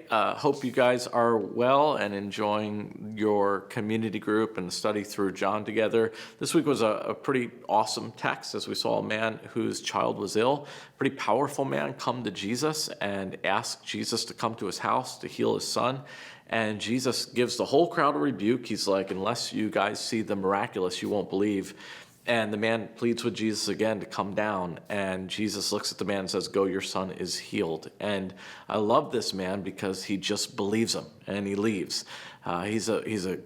Hope you guys are well and enjoying your community group and the study through John together. This week was a pretty awesome text as we saw a man whose child was ill, pretty powerful man come to Jesus and ask Jesus to come to his house to heal his son. And Jesus gives the whole crowd a rebuke. He's like, unless you guys see the miraculous, you won't believe. And the man pleads with Jesus again to come down. And Jesus looks at the man and says, go, your son is healed. And I love this man because he just believes him and he leaves. He's a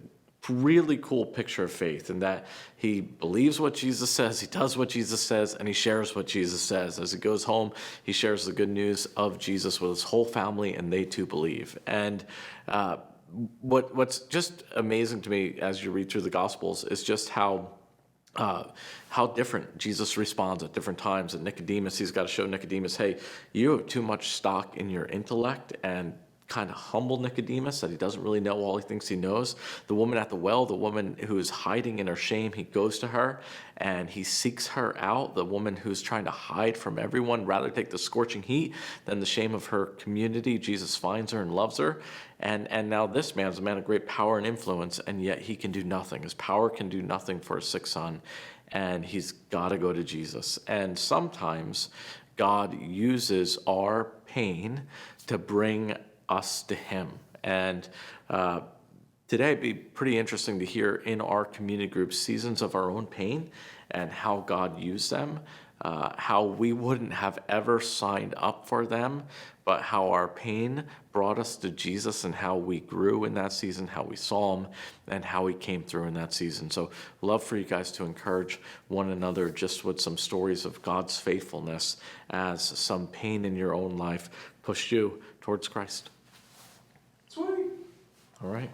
really cool picture of faith in that he believes what Jesus says, he does what Jesus says, and he shares what Jesus says. As he goes home, he shares the good news of Jesus with his whole family, and they too believe. And what's just amazing to me as you read through the Gospels is just how different Jesus responds at different times. And Nicodemus, he's got to show Nicodemus, hey, you have too much stock in your intellect, and kind of humble Nicodemus that he doesn't really know all he thinks he knows. The woman at the well, the woman who is hiding in her shame, he goes to her and he seeks her out. The woman who's trying to hide from everyone, rather take the scorching heat than the shame of her community. Jesus finds her and loves her. And now this man is a man of great power and influence, and yet he can do nothing. His power can do nothing for his sick son, and he's got to go to Jesus. And sometimes God uses our pain to bring us to him. And today it'd be pretty interesting to hear in our community group seasons of our own pain and how God used them, how we wouldn't have ever signed up for them, but how our pain brought us to Jesus and how we grew in that season, how we saw him, and how he came through in that season. So love for you guys to encourage one another just with some stories of God's faithfulness as some pain in your own life pushed you towards Christ. Sweet. All right.